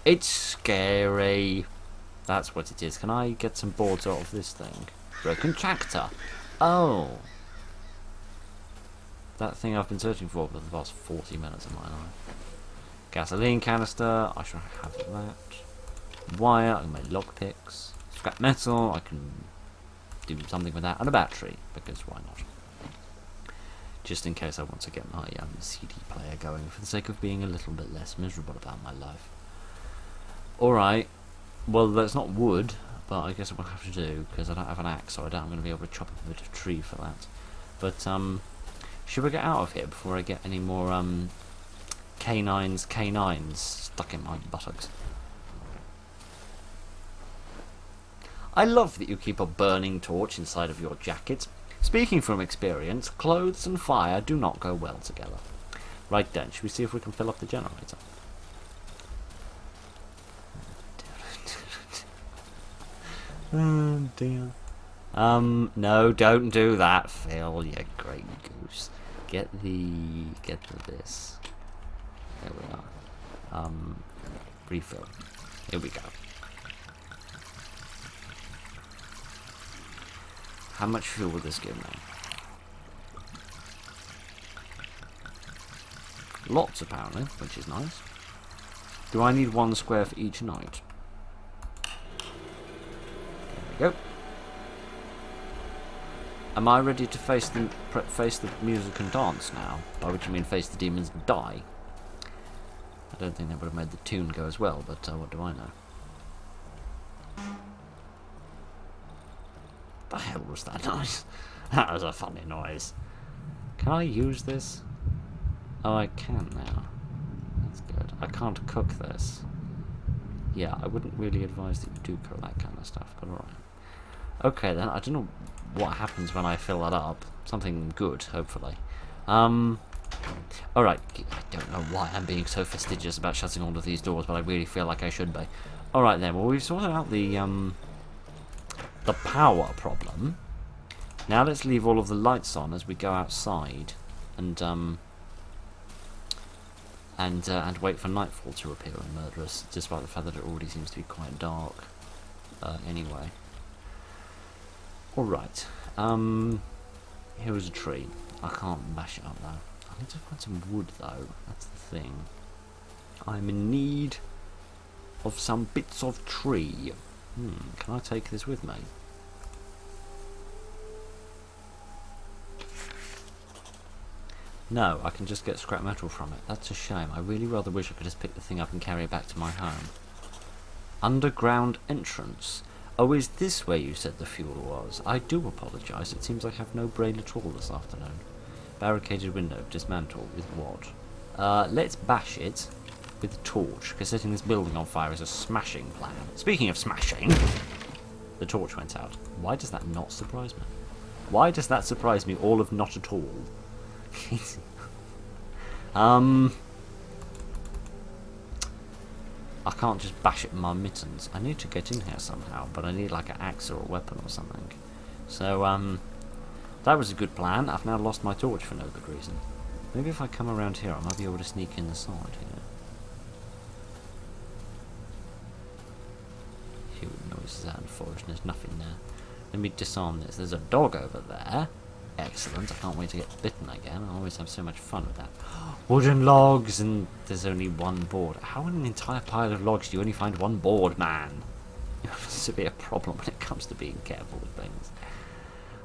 Speaker 1: It's scary. That's what it is. Can I get some boards out of this thing? Broken tractor. Oh. That thing I've been searching for the past 40 minutes of my life. Gasoline canister. I shall have that. Wire. I can make lockpicks. Scrap metal. I can do something with that. And a battery. Because why not? Just in case I want to get my CD player going for the sake of being a little bit less miserable about my life. Alright. Well, that's not wood, but I guess what I have to do, because I don't have an axe, so I'm going to be able to chop a bit of tree for that. But, should we get out of here before I get any more, canines stuck in my buttocks? I love that you keep a burning torch inside of your jacket. Speaking from experience, clothes and fire do not go well together. Right then, should we see if we can fill up the generator? Oh dear. No, don't do that, Phil, you great goose. Get this. There we are. Refill. Here we go. How much fuel will this give me? Lots, apparently, which is nice. Do I need 1 square for each night? There we go. Am I ready to face the music and dance now? By which I mean face the demons and die. I don't think that would have made the tune go as well, but what do I know? The hell was that noise? That was a funny noise. Can I use this? Oh, I can now. That's good. I can't cook this. Yeah, I wouldn't really advise that you do cook that kind of stuff, but alright. Okay then, I don't know what happens when I fill that up. Something good, hopefully. Alright, I don't know why I'm being so fastidious about shutting all of these doors, but I really feel like I should be. Alright then, well we've sorted out the power problem. Now let's leave all of the lights on as we go outside and wait for nightfall to appear and murder us, despite the fact that it already seems to be quite dark anyway. Alright, here is a tree. I can't bash it up though. I need to find some wood though, that's the thing. I'm in need of some bits of tree. Can I take this with me? No, I can just get scrap metal from it. That's a shame. I really rather wish I could just pick the thing up and carry it back to my home. Underground entrance. Oh, is this where you said the fuel was? I do apologise. It seems I have no brain at all this afternoon. Barricaded window. Dismantle. With what? Let's bash it with a torch, because setting this building on fire is a smashing plan. Speaking of smashing, the torch went out. Why does that not surprise me? Why does that surprise me all of not at all? I can't just bash it with my mittens. I need to get in here somehow, but I need like an axe or a weapon or something. So, that was a good plan. I've now lost my torch for no good reason. Maybe if I come around here, I might be able to sneak in the side here. Human noises out in the forest, and there's nothing there. Let me disarm this. There's a dog over there. Excellent. I can't wait to get bitten again. I always have so much fun with that. Wooden logs, and there's only 1 board. How in an entire pile of logs do you only find 1 board, man? It's a severe problem when it comes to being careful with things.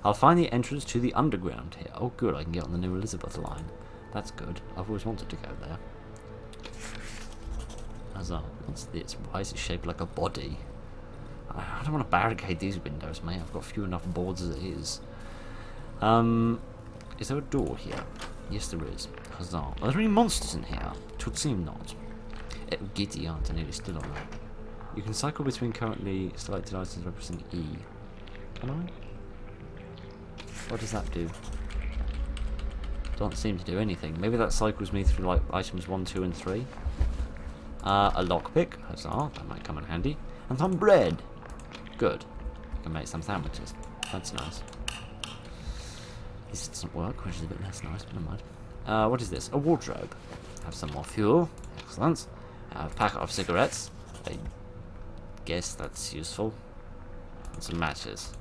Speaker 1: I'll find the entrance to the underground here. Oh good, I can get on the new Elizabeth line. That's good. I've always wanted to go there. Huzzah. What's this? Why is it shaped like a body? I don't want to barricade these windows, mate. I've got few enough boards as it is. Is there a door here? Yes, there is. Huzzah. Are there any monsters in here? It would seem not. Giddy aren't I nearly stood on that. You can cycle between currently selected items by pressing E. Can I? What does that do? Don't seem to do anything. Maybe that cycles me through like items 1, 2, and 3. A lockpick. Huzzah. That might come in handy. And some bread. Good. I can make some sandwiches. That's nice. This doesn't work, which is a bit less nice, but never mind. What is this? A wardrobe. Have some more fuel. Excellent. A packet of cigarettes. I guess that's useful. And some matches.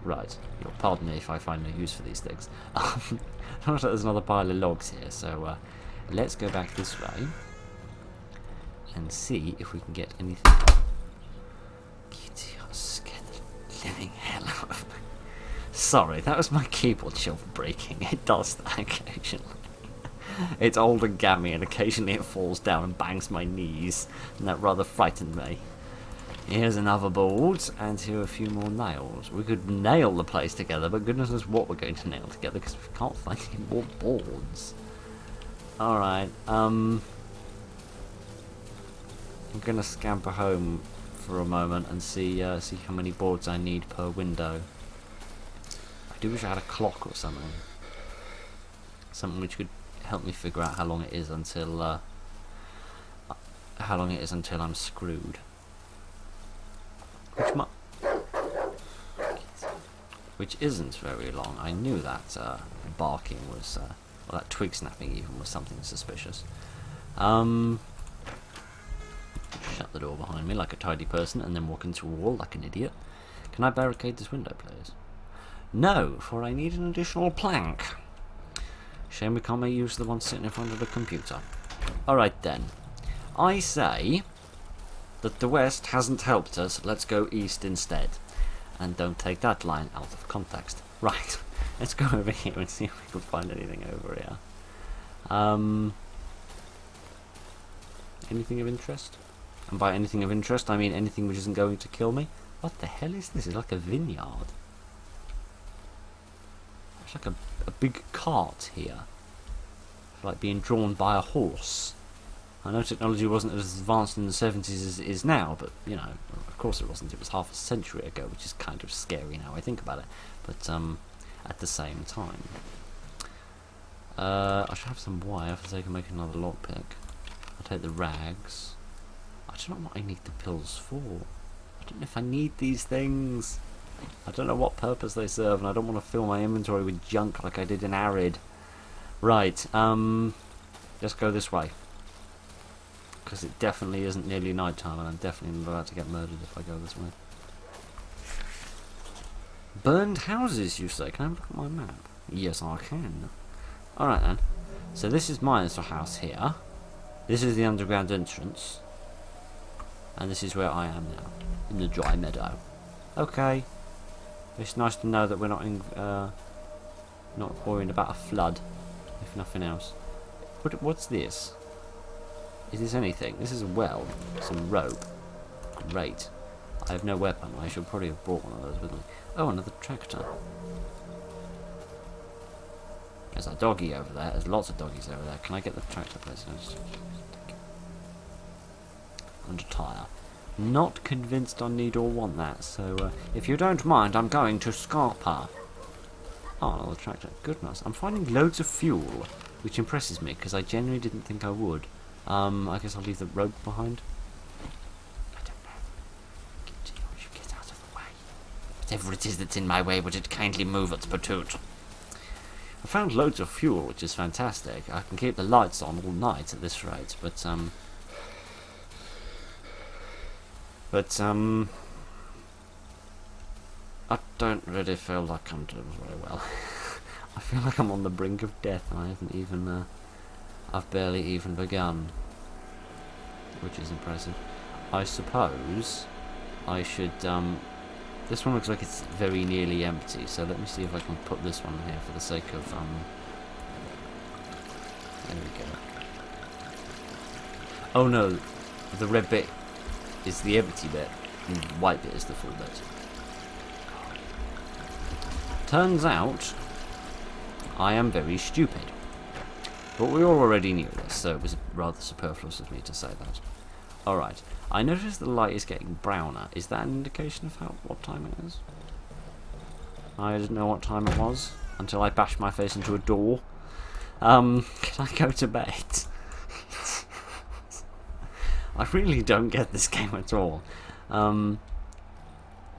Speaker 1: Right. You'll pardon me if I find no use for these things. There's another pile of logs here, so let's go back this way and see if we can get anything. You're scared the living hell out of me. Sorry, that was my keyboard shelf breaking. It does that occasionally. It's old and gammy, and occasionally it falls down and bangs my knees, and that rather frightened me. Here's another board, and here are a few more nails. We could nail the place together, but goodness knows what we're going to nail together, because we can't find any more boards. Alright, I'm gonna scamper home for a moment and see how many boards I need per window. I do wish I had a clock or something. Something which could help me figure out how long it is until I'm screwed. Which isn't very long. I knew that barking was, or that twig snapping even was something suspicious. Shut the door behind me like a tidy person and then walk into a wall like an idiot. Can I barricade this window, please? No, for I need an additional plank. Shame we can't make use of the one sitting in front of the computer. Alright then. I say that the west hasn't helped us. Let's go east instead. And don't take that line out of context. Right. Let's go over here and see if we can find anything over here. Anything of interest? And by anything of interest, I mean anything which isn't going to kill me. What the hell is this? It's like a vineyard. It's like a big cart here. It's like being drawn by a horse. I know technology wasn't as advanced in the 70s as it is now, but, you know, of course it wasn't. It was half a century ago, which is kind of scary now I think about it. But, at the same time. I should have some wire for the sake of making another lockpick. I'll take the rags. I don't know what I need the pills for. I don't know if I need these things. I don't know what purpose they serve, and I don't want to fill my inventory with junk like I did in Arid. Right, let's go this way. Because it definitely isn't nearly night time, and I'm definitely not about to get murdered if I go this way. Burned houses, you say? Can I have a look at my map? Yes, I can. Alright then. So this is my little house here. This is the underground entrance. And this is where I am now. In the dry meadow. Okay. It's nice to know that we're not in, not worrying about a flood, if nothing else. What's this? Is this anything? This is a well. Some rope. Great. I have no weapon. I should probably have brought one of those with me. Oh, another tractor. There's a doggy over there. There's lots of doggies over there. Can I get the tractor, please? Under tire. Not convinced I need or want that, so if you don't mind, I'm going to Scarpa. Oh, another tractor. Goodness, I'm finding loads of fuel, which impresses me, because I genuinely didn't think I would. I guess I'll leave the rope behind. I don't know. You get out of the way. Whatever it is that's in my way, would it kindly move its patoot? I found loads of fuel, which is fantastic. I can keep the lights on all night at this rate, but I don't really feel like I'm doing very well. I feel like I'm on the brink of death, and I haven't even, I've barely even begun. Which is impressive. I suppose I should, This one looks like it's very nearly empty, so let me see if I can put this one here for the sake of, there we go. Oh no, the red bit is the empty bit, and the white bit is the full bit. Turns out, I am very stupid. But we all already knew this, so it was rather superfluous of me to say that. Alright, I noticed the light is getting browner. Is that an indication of what time it is? I didn't know what time it was until I bashed my face into a door. Can I go to bed? I really don't get this game at all.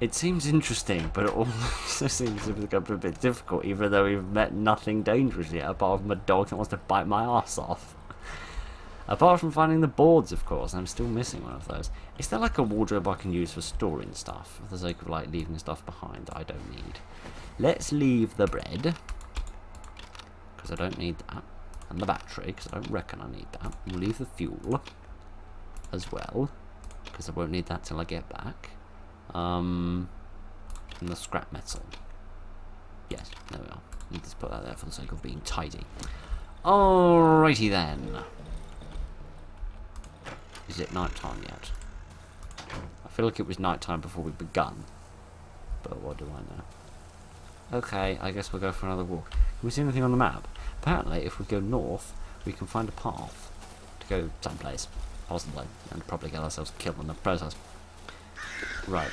Speaker 1: It seems interesting, but it also seems to become a bit difficult, even though we've met nothing dangerous yet, apart from a dog that wants to bite my arse off. Apart from finding the boards, of course, I'm still missing one of those. Is there like a wardrobe I can use for storing stuff, for the sake of like leaving stuff behind that I don't need? Let's leave the bread, because I don't need that, and the battery, because I don't reckon I need that. We'll leave the fuel as well, because I won't need that till I get back. And the scrap metal. Yes, there we are. Need to put that there for the sake of being tidy. Alrighty then. Is it night time yet? I feel like it was night time before we begun. But what do I know? Okay, I guess we'll go for another walk. Can we see anything on the map? Apparently, if we go north, we can find a path to go someplace. Possibly. And probably get ourselves killed in the process. Right.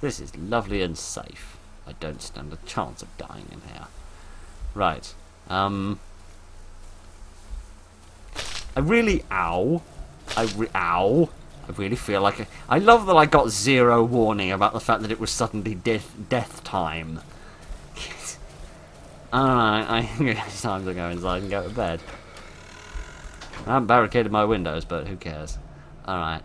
Speaker 1: This is lovely and safe. I don't stand a chance of dying in here. Right. I really... Ow. I really feel like... I love that I got zero warning about the fact that it was suddenly death time. Alright, I think it's time to go inside and go to bed. I haven't barricaded my windows, but who cares? Alright.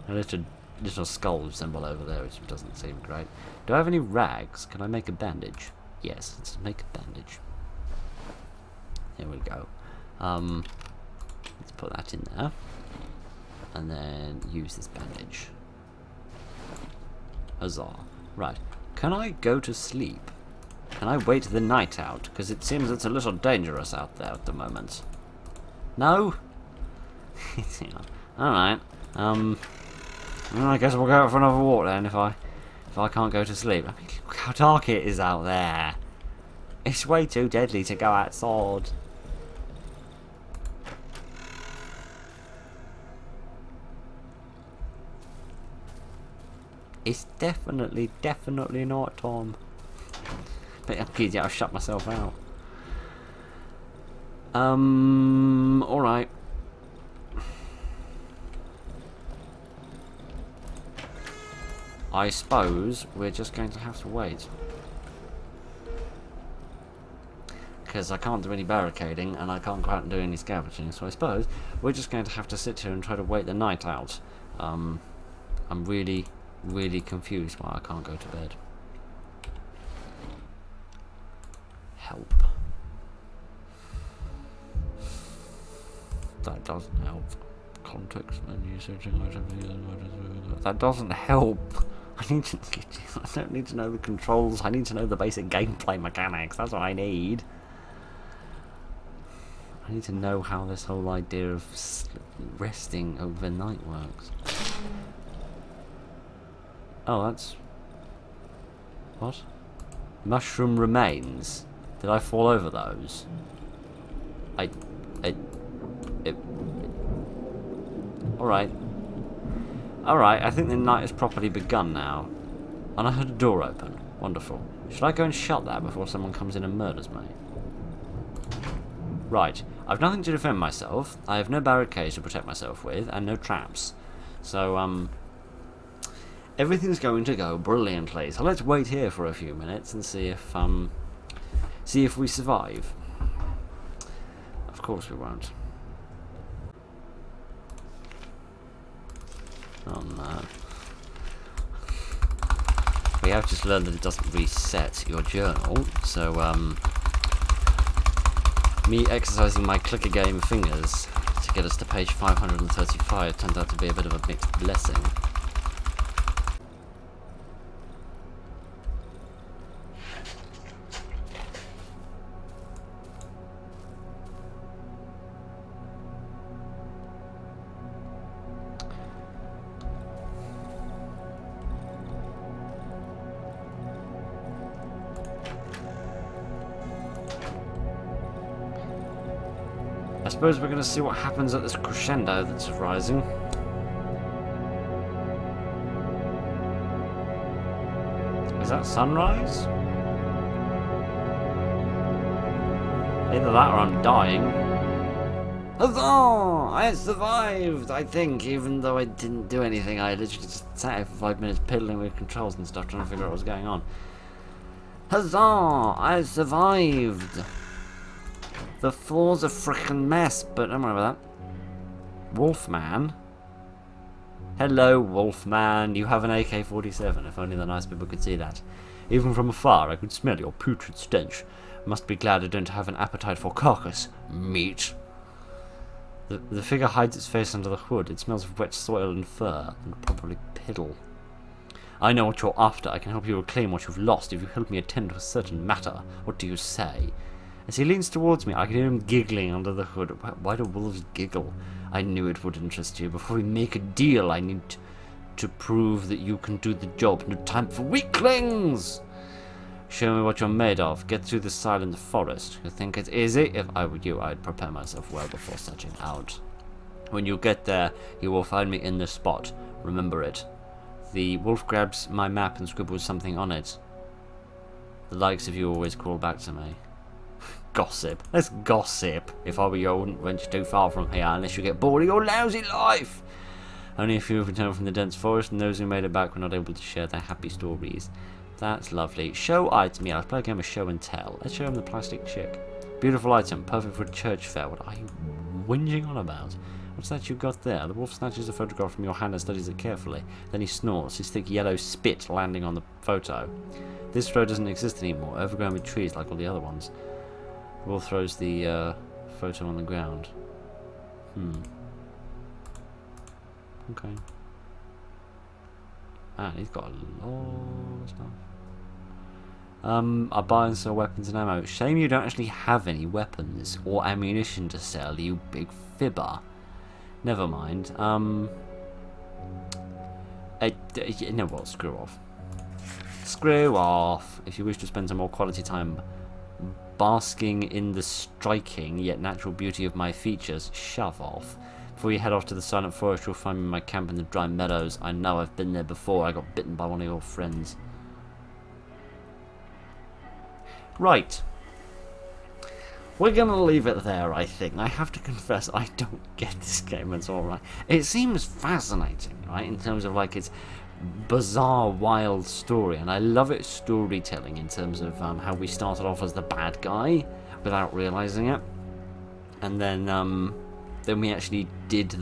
Speaker 1: A little skull symbol over there, which doesn't seem great. Do I have any rags? Can I make a bandage? Yes, let's make a bandage. Here we go. Let's put that in there. And then use this bandage. Huzzah. Right. Can I go to sleep? Can I wait the night out? Because it seems it's a little dangerous out there at the moment. No? Yeah. Alright. Well, I guess we'll go out for another walk then if I can't go to sleep. I mean, look how dark it is out there. It's way too deadly to go outside. It's definitely night time. But yeah, I'll shut myself out. Alright. I suppose we're just going to have to wait. Because I can't do any barricading and I can't go out and do any scavenging, so I suppose we're just going to have to sit here and try to wait the night out. I'm really confused why I can't go to bed. Help. That doesn't help. Context menu searching items. That doesn't help. I don't need to know the controls. I need to know the basic gameplay mechanics. That's what I need. I need to know how this whole idea of resting overnight works. Oh, that's... What? Mushroom remains. Did I fall over those? Alright. Alright, I think the night has properly begun now. And I heard a door open. Wonderful. Should I go and shut that before someone comes in and murders me? Right. I've nothing to defend myself. I have no barricades to protect myself with, and no traps. So, everything's going to go brilliantly. So let's wait here for a few minutes and see if we survive. Of course we won't. Oh no. We have just learned that it doesn't reset your journal, so me exercising my clicker game fingers to to get us to page 535 turned out to be a bit of a mixed blessing. I suppose we're going to see what happens at this crescendo that's rising. Is that sunrise? Either that or I'm dying. Huzzah! I survived, I think, even though I didn't do anything. I literally just sat here for 5 minutes piddling with controls and stuff, trying to figure out what was going on. Huzzah! I survived! The floor's a frickin' mess, but don't worry about that. Wolfman? Hello, Wolfman. You have an AK-47. If only the nice people could see that. Even from afar, I could smell your putrid stench. Must be glad I don't have an appetite for carcass meat. The figure hides its face under the hood. It smells of wet soil and fur, and probably piddle. I know what you're after. I can help you reclaim what you've lost if you help me attend to a certain matter. What do you say? As he leans towards me, I can hear him giggling under the hood. Why do wolves giggle? I knew it would interest you. Before we make a deal, I need to prove that you can do the job. No time for weaklings! Show me what you're made of. Get through the silent forest. You think it's easy? If I were you, I'd prepare myself well before setting out. When you get there, you will find me in this spot. Remember it. The wolf grabs my map and scribbles something on it. The likes of you always call back to me. Gossip. Let's gossip. If I were you, I wouldn't venture too far from here unless you get bored of your lousy life. Only a few have returned from the dense forest, and those who made it back were not able to share their happy stories. That's lovely. Show item. Yeah, let's play a game of show and tell. Let's show him the plastic chick. Beautiful item. Perfect for a church fair. What are you whinging on about? What's that you got there? The wolf snatches a photograph from your hand and studies it carefully. Then he snorts, his thick yellow spit landing on the photo. This road doesn't exist anymore, overgrown with trees like all the other ones. The wolf throws the photo on the ground. Okay. Man, he's got a lot of stuff. I buy and sell weapons and ammo. Shame you don't actually have any weapons or ammunition to sell, you big fibber. Never mind. No, well, screw off. Screw off. If you wish to spend some more quality time basking in the striking yet natural beauty of my features, shove off. Before you head off to the silent forest, you'll find me in my camp in the dry meadows. I know I've been there before. I got bitten by one of your friends. Right. We're going to leave it there, I think. I have to confess, I don't get this game at all, right? It seems fascinating, right, in terms of, like, its bizarre, wild story. And I love its storytelling in terms of how we started off as the bad guy without realising it. And then we actually did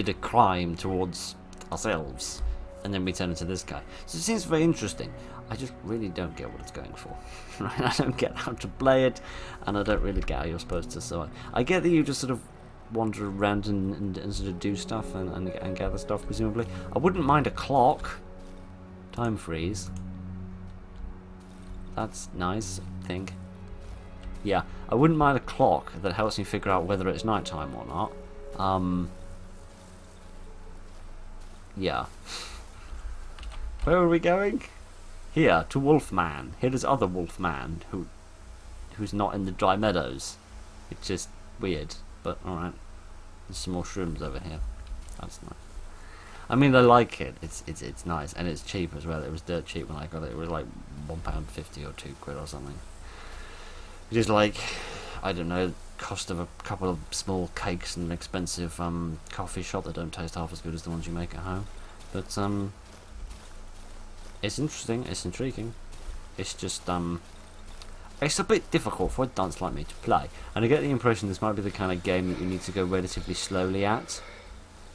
Speaker 1: a crime towards ourselves. And then we turned into this guy. So it seems very interesting. I just really don't get what it's going for. Right? I don't get how to play it, and I don't really get how you're supposed to. So I get that you just sort of wander around and sort of do stuff and gather stuff, presumably. I wouldn't mind a clock. Time freeze. That's nice, I think. Yeah, I wouldn't mind a clock that helps me figure out whether it's nighttime or not. Yeah. Where are we going? Here, to Wolfman. Here is other Wolfman who's not in the dry meadows. It's just weird, but alright. There's some more shrooms over here. That's nice. I mean, I like it. It's nice, and it's cheap as well. It was dirt cheap when I got it. It was like £1.50 or £2 or something. It is like, I don't know, cost of a couple of small cakes and an expensive coffee shop that don't taste half as good as the ones you make at home. But it's interesting, it's intriguing. It's just it's a bit difficult for a dunce like me to play, and I get the impression this might be the kind of game that you need to go relatively slowly at,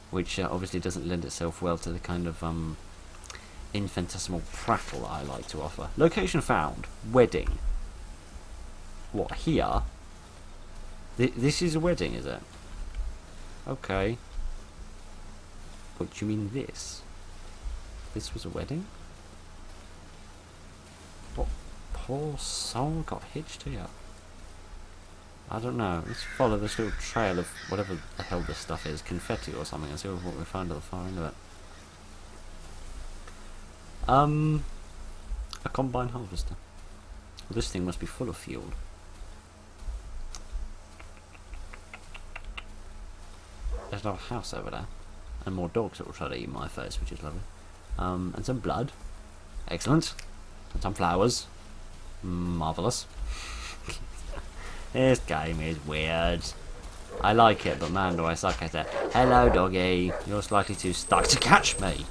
Speaker 1: which obviously doesn't lend itself well to the kind of infinitesimal prattle that I like to offer. Location found. Wedding. What, here? This is a wedding, is it? Okay. What do you mean this? This was a wedding? What poor soul got hitched here? I don't know. Let's follow this little trail of whatever the hell this stuff is, confetti or something, and see what we find at the far end of it. A combine harvester. Well, this thing must be full of fuel. There's another house over there, and more dogs that will try to eat my face, which is lovely. And some blood. Excellent. And some flowers. Marvellous. This game is weird. I like it, but man, do I suck at it. Hello, doggy. You're slightly too stuck to catch me.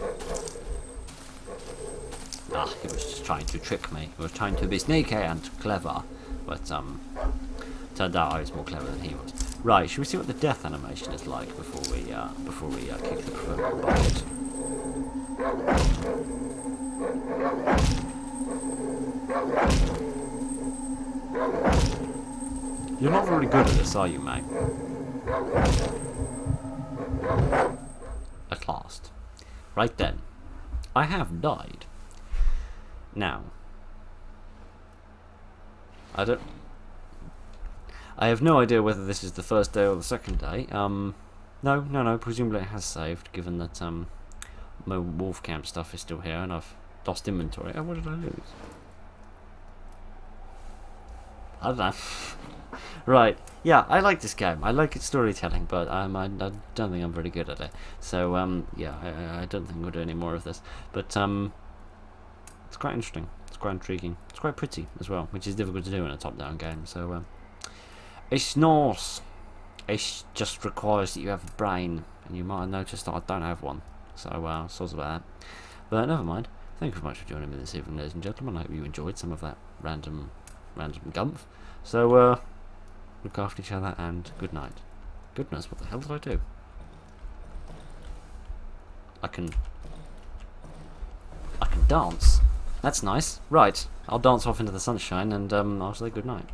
Speaker 1: Ah, he was just trying to trick me. He was trying to be sneaky and clever, but turned out I was more clever than he was. Right, should we see what the death animation is like before we kick the proverbial bucket? You're not very good at this, are you, mate? At last. Right then. I have died. Now. I have no idea whether this is the first day or the second day. No, presumably it has saved, given that, my wolf camp stuff is still here and I've lost inventory. Oh, what did I lose? I don't know. Right, yeah, I like this game. I like its storytelling, but I don't think I'm very good at it. So, yeah, I don't think we'll do any more of this. But, it's quite interesting. It's quite intriguing. It's quite pretty as well, which is difficult to do in a top-down game. So, it's nice. It just requires that you have a brain, and you might have noticed that I don't have one. So, sorry about that. But never mind. Thank you very much for joining me this evening, ladies and gentlemen. I hope you enjoyed some of that random gumph. So, look after each other and good night. Goodness, what the hell did I do? I can dance. That's nice. Right, I'll dance off into the sunshine and I'll say good night.